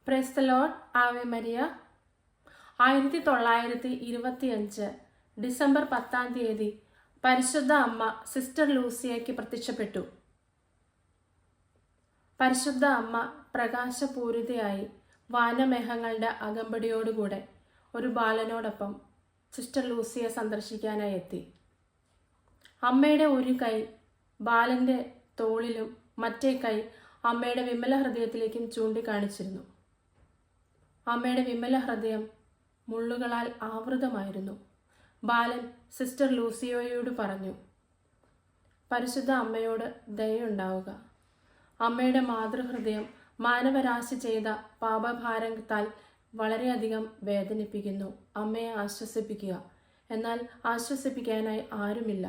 Praise the Lord. Ave Maria. 1925 December 10 പരിശുദ്ധ അമ്മ sister ലൂസിയയ്ക്ക് പ്രത്യക്ഷപ്പെട്ടു. പരിശുദ്ധ അമ്മ പ്രകാശപൂരിതയായി വാനമേഘങ്ങളുടെ അകമ്പടിയോടുകൂടെ ഒരു ബാലനോടൊപ്പം സിസ്റ്റർ ലൂസിയെ സന്ദർശിക്കാനായി എത്തി. അമ്മയുടെ ഒരു കൈ ബാലന്റെ തോളിലും മറ്റേ കൈ അമ്മയുടെ വിമല ഹൃദയത്തിലേക്കും ചൂണ്ടിക്കാണിച്ചിരുന്നു. അമ്മയുടെ വിമല ഹൃദയം മുള്ളുകളാൽ ആവൃതമായിരുന്നു. ബാലൻ സിസ്റ്റർ ലൂസിയോയോട് പറഞ്ഞു, പരിശുദ്ധ അമ്മയോട് ദയുണ്ടാവുക. അമ്മയുടെ മാതൃഹൃദയം മാനവരാശി ചെയ്ത പാപഭാരത്താൽ വളരെയധികം വേദനിപ്പിക്കുന്നു. അമ്മയെ ആശ്വസിപ്പിക്കുക. എന്നാൽ ആശ്വസിപ്പിക്കാനായി ആരുമില്ല.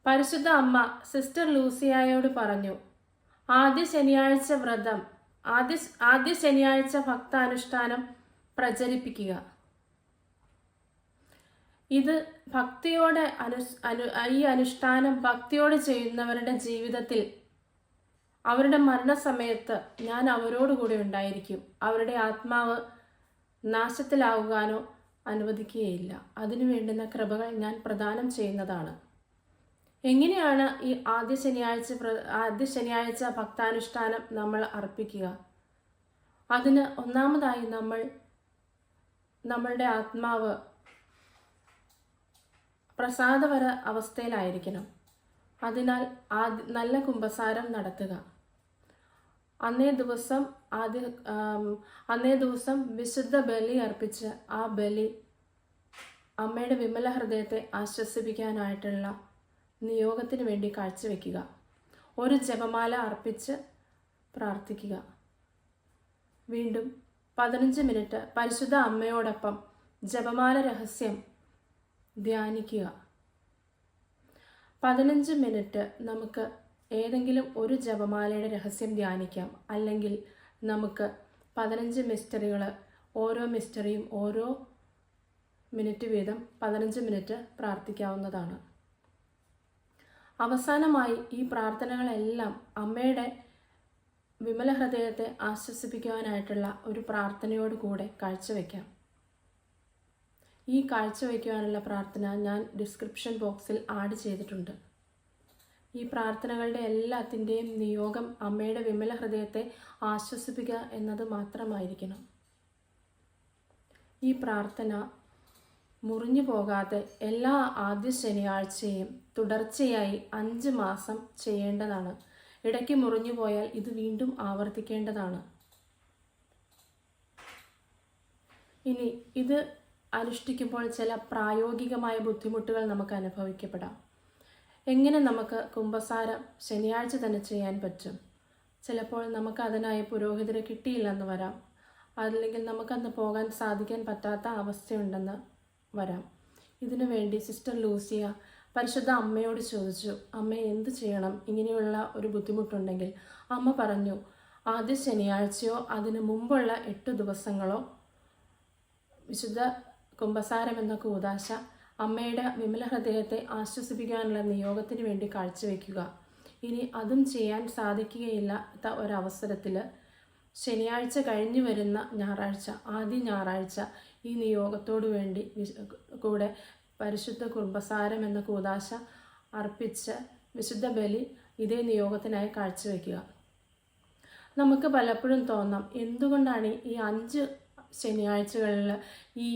പരിശുദ്ധ അമ്മ സിസ്റ്റർ ലൂസിയായോട് പറഞ്ഞു, ആദ്യ ശനിയാഴ്ച ഭക്താനുഷ്ഠാനം പ്രചരിപ്പിക്കുക. ഇത് ഭക്തിയോടെ ഈ അനുഷ്ഠാനം ഭക്തിയോടെ ചെയ്യുന്നവരുടെ ജീവിതത്തിൽ അവരുടെ മരണസമയത്ത് ഞാൻ അവരോടുകൂടി ഉണ്ടായിരിക്കും. അവരുടെ ആത്മാവ് നാശത്തിലാവുവാനോ അനുവദിക്കുകയില്ല. അതിനു വേണ്ടുന്ന കൃപകൾ ഞാൻ പ്രദാനം ചെയ്യുന്നതാണ്. എങ്ങനെയാണ് ഈ ആദ്യ ശനിയാഴ്ച ഭക്താനുഷ്ഠാനം നമ്മൾ അർപ്പിക്കുക? അതിന് ഒന്നാമതായി നമ്മളുടെ ആത്മാവ് പ്രസാദപര അവസ്ഥയിലായിരിക്കണം. അതിനാൽ നല്ല കുമ്പസാരം നടത്തുക. അന്നേ ദിവസം വിശുദ്ധ ബലി അർപ്പിച്ച് ആ ബലി അമ്മയുടെ വിമല ഹൃദയത്തെ ആശ്വസിപ്പിക്കാനായിട്ടുള്ള നിയോഗത്തിന് വേണ്ടി കാഴ്ചവെക്കുക. ഒരു ജപമാല അർപ്പിച്ച് പ്രാർത്ഥിക്കുക. വീണ്ടും 15 മിനിറ്റ് പരിശുദ്ധ അമ്മയോടൊപ്പം ജപമാല രഹസ്യം ധ്യാനിക്കുക. 15 മിനിറ്റ് നമുക്ക് ഏതെങ്കിലും ഒരു ജപമാലയുടെ രഹസ്യം ധ്യാനിക്കാം. അല്ലെങ്കിൽ നമുക്ക് 15 മിസ്റ്ററികൾ, ഓരോ മിസ്റ്ററിയും ഓരോ മിനിറ്റ് വീതം 15 മിനിറ്റ് പ്രാർത്ഥിക്കാവുന്നതാണ്. അവസാനമായി ഈ പ്രാർത്ഥനകളെല്ലാം അമ്മയുടെ വിമല ഹൃദയത്തെ ആശ്വസിപ്പിക്കുവാനായിട്ടുള്ള ഒരു പ്രാർത്ഥനയോട് കൂടെ കാഴ്ചവെക്കാം. ഈ കാഴ്ചവെക്കുവാനുള്ള പ്രാർത്ഥന ഞാൻ ഡിസ്ക്രിപ്ഷൻ ബോക്സിൽ ആഡ് ചെയ്തിട്ടുണ്ട്. ഈ പ്രാർത്ഥനകളുടെ എല്ലാത്തിൻ്റെയും നിയോഗം അമ്മയുടെ വിമല ഹൃദയത്തെ ആശ്വസിപ്പിക്കുക എന്നത് മാത്രമായിരിക്കണം. ഈ പ്രാർത്ഥന മുറിഞ്ഞു പോകാതെ എല്ലാ ആദ്യ ശനിയാഴ്ചയും തുടർച്ചയായി 5 മാസം ചെയ്യേണ്ടതാണ്. ഇടയ്ക്ക് മുറിഞ്ഞു പോയാൽ ഇത് വീണ്ടും ആവർത്തിക്കേണ്ടതാണ്. ഇനി ഇത് അനുഷ്ഠിക്കുമ്പോൾ ചില പ്രായോഗികമായ ബുദ്ധിമുട്ടുകൾ നമുക്ക് അനുഭവിക്കപ്പെടാം. എങ്ങനെ നമുക്ക് കുമ്പസാരം ശനിയാഴ്ച തന്നെ ചെയ്യാൻ പറ്റും? ചിലപ്പോൾ നമുക്ക് അതിനായി പുരോഹിതരെ കിട്ടിയില്ലെന്ന് വരാം. അല്ലെങ്കിൽ നമുക്കന്ന് പോകാൻ സാധിക്കാൻ പറ്റാത്ത അവസ്ഥയുണ്ടെന്ന് വരാം. ഇതിനു വേണ്ടി സിസ്റ്റർ ലൂസിയ പരിശുദ്ധ അമ്മയോട് ചോദിച്ചു, അമ്മ എന്ത് ചെയ്യണം ഇങ്ങനെയുള്ള ഒരു ബുദ്ധിമുട്ടുണ്ടെങ്കിൽ? അമ്മ പറഞ്ഞു, ആദ്യ ശനിയാഴ്ചയോ അതിനു മുമ്പുള്ള 8 ദിവസങ്ങളോ വിശുദ്ധ കുമ്പസാരം എന്ന കൂദാശ അമ്മയുടെ വിമല ഹൃദയത്തെ ആശ്വസിപ്പിക്കാനുള്ള നിയോഗത്തിന് വേണ്ടി കാഴ്ചവെക്കുക. ഇനി അതും ചെയ്യാൻ സാധിക്കുകയില്ലാത്ത ഒരവസരത്തിൽ ശനിയാഴ്ച കഴിഞ്ഞു വരുന്ന ഞായറാഴ്ച, ആദ്യ ഞായറാഴ്ച ഈ നിയോഗത്തോടു വേണ്ടി കൂടെ പരിശുദ്ധ കുമ്പസാരം എന്ന കൂദാശ അർപ്പിച്ച് വിശുദ്ധ ബലി ഇതേ നിയോഗത്തിനായി കാഴ്ചവെക്കുക. നമുക്ക് പലപ്പോഴും തോന്നാം, എന്തുകൊണ്ടാണ് ഈ 5 ശനിയാഴ്ചകളിൽ ഈ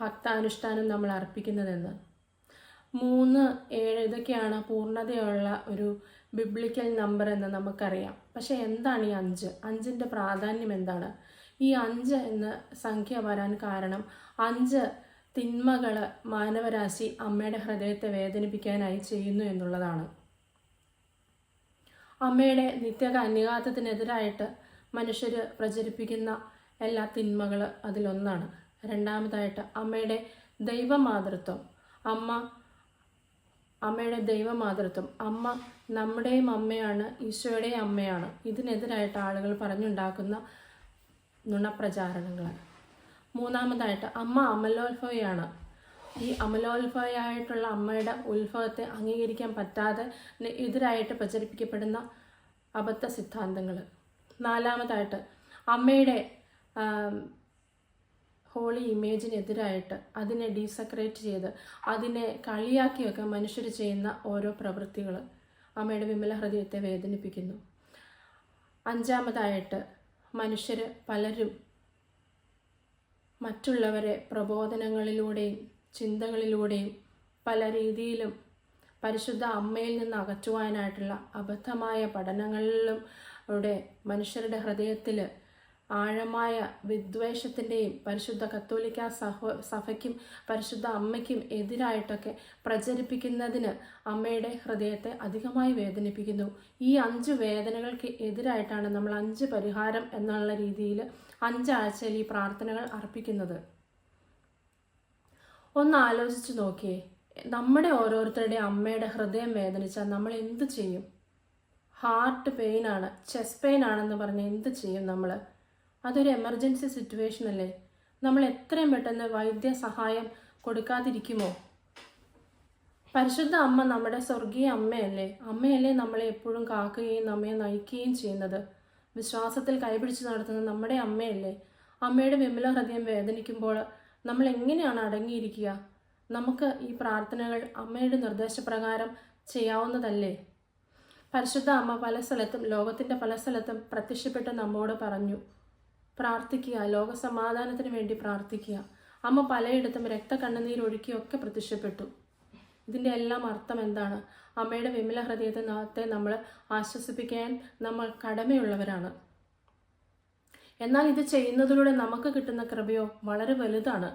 ഭക്താനുഷ്ഠാനം നമ്മൾ അർപ്പിക്കുന്നതെന്ന്. 3, 7 ഇതൊക്കെയാണ് പൂർണ്ണതയുള്ള ഒരു ബിബ്ലിക്കൽ നമ്പർ എന്ന് നമുക്കറിയാം. പക്ഷെ എന്താണ് ഈ 5? 5ൻ്റെ പ്രാധാന്യം എന്താണ്? ഈ 5 എന്ന സംഖ്യ വരാൻ കാരണം 5 തിന്മകൾ മാനവരാശി അമ്മയുടെ ഹൃദയത്തെ വേദനിപ്പിക്കാനായി ചെയ്യുന്നു എന്നുള്ളതാണ്. അമ്മയുടെ നിത്യകന്യകാത്വത്തിനെതിരായിട്ട് മനുഷ്യർ പ്രചരിപ്പിക്കുന്ന എല്ലാ തിന്മകൾ അതിലൊന്നാണ്. രണ്ടാമതായിട്ട് അമ്മയുടെ ദൈവമാതൃത്വം. അമ്മയുടെ ദൈവമാതൃത്വം. അമ്മ നമ്മുടെയും അമ്മയാണ്, ഈശോയുടെയും അമ്മയാണ്. ഇതിനെതിരായിട്ട് ആളുകൾ പറഞ്ഞുണ്ടാക്കുന്ന നുണപ്രചാരണങ്ങൾ. മൂന്നാമതായിട്ട് അമ്മ അമലോത്ഭവയാണ്. ഈ അമലോത്ഭവയായിട്ടുള്ള അമ്മയുടെ ഉത്ഭവത്തെ അംഗീകരിക്കാൻ പറ്റാതെ എതിരായിട്ട് പ്രചരിപ്പിക്കപ്പെടുന്ന അബദ്ധ സിദ്ധാന്തങ്ങൾ. നാലാമതായിട്ട് അമ്മയുടെ ഹോളി ഇമേജിനെതിരായിട്ട് അതിനെ ഡീസക്രേറ്റ് ചെയ്ത് അതിനെ കളിയാക്കിയൊക്കെ മനുഷ്യർ ചെയ്യുന്ന ഓരോ പ്രവൃത്തികൾ അമ്മയുടെ വിമല ഹൃദയത്തെ വേദനിപ്പിക്കുന്നു. അഞ്ചാമതായിട്ട് മനുഷ്യർ പലരും മറ്റുള്ളവരെ പ്രബോധനങ്ങളിലൂടെയും ചിന്തകളിലൂടെയും പല രീതിയിലും പരിശുദ്ധ അമ്മയിൽ നിന്ന് അകറ്റുവാനായിട്ടുള്ള അബദ്ധമായ പഠനങ്ങളിലൂടെ മനുഷ്യരുടെ ഹൃദയത്തിൽ ആഴമായ വിദ്വേഷത്തിൻ്റെയും പരിശുദ്ധ കത്തോലിക്ക സഭയ്ക്കും പരിശുദ്ധ അമ്മയ്ക്കും എതിരായിട്ടൊക്കെ പ്രചരിപ്പിക്കുന്നതിന് അമ്മയുടെ ഹൃദയത്തെ അധികമായി വേദനിപ്പിക്കുന്നു. ഈ 5 വേദനകൾക്ക് എതിരായിട്ടാണ് നമ്മൾ 5 പരിഹാരം എന്നുള്ള രീതിയിൽ 5 ആഴ്ചയിൽ ഈ പ്രാർത്ഥനകൾ അർപ്പിക്കുന്നത്. ഒന്ന് ആലോചിച്ച് നോക്കിയേ, നമ്മുടെ ഓരോരുത്തരുടെ അമ്മയുടെ ഹൃദയം വേദനിച്ചാൽ നമ്മൾ എന്ത് ചെയ്യും? ഹാർട്ട് പെയിനാണ്, ചെസ്റ്റ് പെയിൻ ആണെന്ന് പറഞ്ഞ് എന്ത് ചെയ്യും നമ്മൾ? അതൊരു എമർജൻസി സിറ്റുവേഷൻ അല്ലേ? നമ്മൾ എത്രയും പെട്ടെന്ന് വൈദ്യസഹായം കൊടുക്കാതിരിക്കുമോ? പരിശുദ്ധ അമ്മ നമ്മുടെ സ്വർഗീയ അമ്മയല്ലേ നമ്മളെ എപ്പോഴും കാക്കുകയും നമ്മെ നയിക്കുകയും ചെയ്യുന്നത്. വിശ്വാസത്തിൽ കൈപിടിച്ച് നടത്തുന്ന നമ്മുടെ അമ്മയല്ലേ? അമ്മയുടെ വിമല ഹൃദയം വേദനിക്കുമ്പോൾ നമ്മൾ എങ്ങനെയാണ് അടങ്ങിയിരിക്കുക? നമുക്ക് ഈ പ്രാർത്ഥനകൾ അമ്മയുടെ നിർദ്ദേശപ്രകാരം ചെയ്യാവുന്നതല്ലേ? പരിശുദ്ധ അമ്മ പല സ്ഥലത്തും ലോകത്തിൻ്റെ പല സ്ഥലത്തും പ്രത്യക്ഷപ്പെട്ട് നമ്മോട് പറഞ്ഞു, പ്രാർത്ഥിക്കുക, ലോകസമാധാനത്തിന് വേണ്ടി പ്രാർത്ഥിക്കുക. അമ്മ പലയിടത്തും രക്തക്കണ്ണുനീരൊഴുക്കിയൊക്കെ പ്രത്യക്ഷപ്പെട്ടു. ഇതിൻ്റെ എല്ലാം അർത്ഥം എന്താണ്? അമ്മയുടെ വിമല ഹൃദയത്തെ നമ്മൾ ആശ്വസിപ്പിക്കാൻ നമ്മൾ കടമയുള്ളവരാണ്. എന്നാൽ ഇത് ചെയ്യുന്നതിലൂടെ നമുക്ക് കിട്ടുന്ന കൃപയോ വളരെ വലുതാണ്.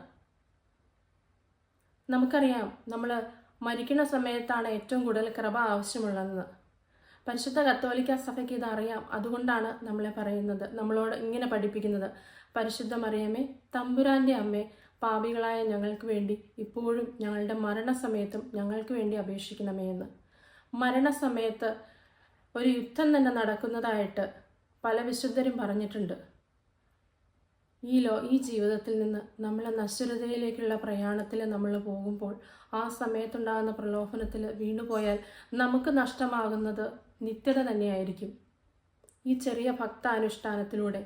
നമുക്കറിയാം, നമ്മൾ മരിക്കുന്ന സമയത്താണ് ഏറ്റവും കൂടുതൽ കൃപ ആവശ്യമുള്ളതെന്ന്. പരിശുദ്ധ കത്തോലിക്ക സഭയ്ക്ക് ഇതറിയാം. അതുകൊണ്ടാണ് നമ്മളെ പറയുന്നത്, നമ്മളോട് ഇങ്ങനെ പഠിപ്പിക്കുന്നത്, പരിശുദ്ധ മറിയമേ, തമ്പുരാൻ്റെ അമ്മേ, പാപികളായ ഞങ്ങൾക്ക് വേണ്ടി ഇപ്പോഴും ഞങ്ങളുടെ മരണസമയത്തും ഞങ്ങൾക്ക് വേണ്ടി അപേക്ഷിക്കണമേ എന്ന്. മരണസമയത്ത് ഒരു യുദ്ധം തന്നെ നടക്കുന്നതായിട്ട് പല വിശുദ്ധരും പറഞ്ഞിട്ടുണ്ട്. ഈ ജീവിതത്തിൽ നിന്ന് നമ്മൾ നശ്വരതയിലേക്കുള്ള പ്രയാണത്തിൽ നമ്മൾ പോകുമ്പോൾ ആ സമയത്തുണ്ടാകുന്ന പ്രലോഭനത്തിൽ വീണുപോയാൽ നമുക്ക് നഷ്ടമാകുന്നത് നിത്യത തന്നെയായിരിക്കും. ഈ ചെറിയ ഭക്താനുഷ്ഠാനത്തിലൂടെ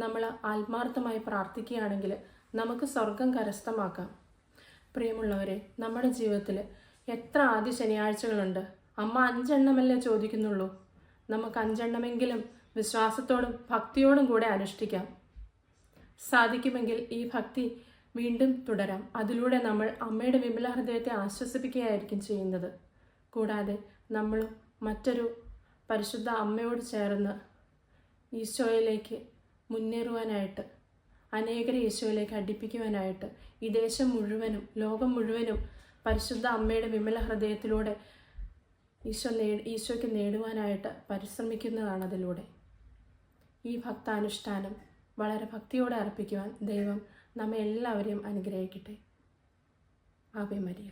നമ്മൾ ആത്മാർത്ഥമായി പ്രാർത്ഥിക്കുകയാണെങ്കിൽ നമുക്ക് സ്വർഗം കരസ്ഥമാക്കാം. പ്രിയമുള്ളവരെ, നമ്മുടെ ജീവിതത്തിൽ എത്ര ആദ്യ ശനിയാഴ്ചകളുണ്ട്? അമ്മ 5 എണ്ണമല്ലേ ചോദിക്കുന്നുള്ളൂ. നമുക്ക് 5 എണ്ണമെങ്കിലും വിശ്വാസത്തോടും ഭക്തിയോടും കൂടെ അനുഷ്ഠിക്കാം. സാധിക്കുമെങ്കിൽ ഈ ഭക്തി വീണ്ടും തുടരാം. അതിലൂടെ നമ്മൾ അമ്മയുടെ വിമല ഹൃദയത്തെ ആശ്വസിപ്പിക്കുകയായിരിക്കും ചെയ്യുന്നത്. കൂടാതെ നമ്മളും മറ്റൊരു പരിശുദ്ധ അമ്മയോട് ചേർന്ന് ഈശോയിലേക്ക് മുന്നേറുവാനായിട്ട്, അനേകരെ ഈശോയിലേക്ക് അടുപ്പിക്കുവാനായിട്ട് ഈ ദേശം മുഴുവനും ലോകം മുഴുവനും പരിശുദ്ധ അമ്മയുടെ വിമല ഹൃദയത്തിലൂടെ ഈശോയ്ക്ക് നേടുവാനായിട്ട് പരിശ്രമിക്കുന്നതാണ്. അതിലൂടെ ഈ ഭക്താനുഷ്ഠാനം വളരെ ഭക്തിയോടെ അർപ്പിക്കുവാൻ ദൈവം നമ്മെ എല്ലാവരെയും അനുഗ്രഹിക്കട്ടെ. Ave Maria.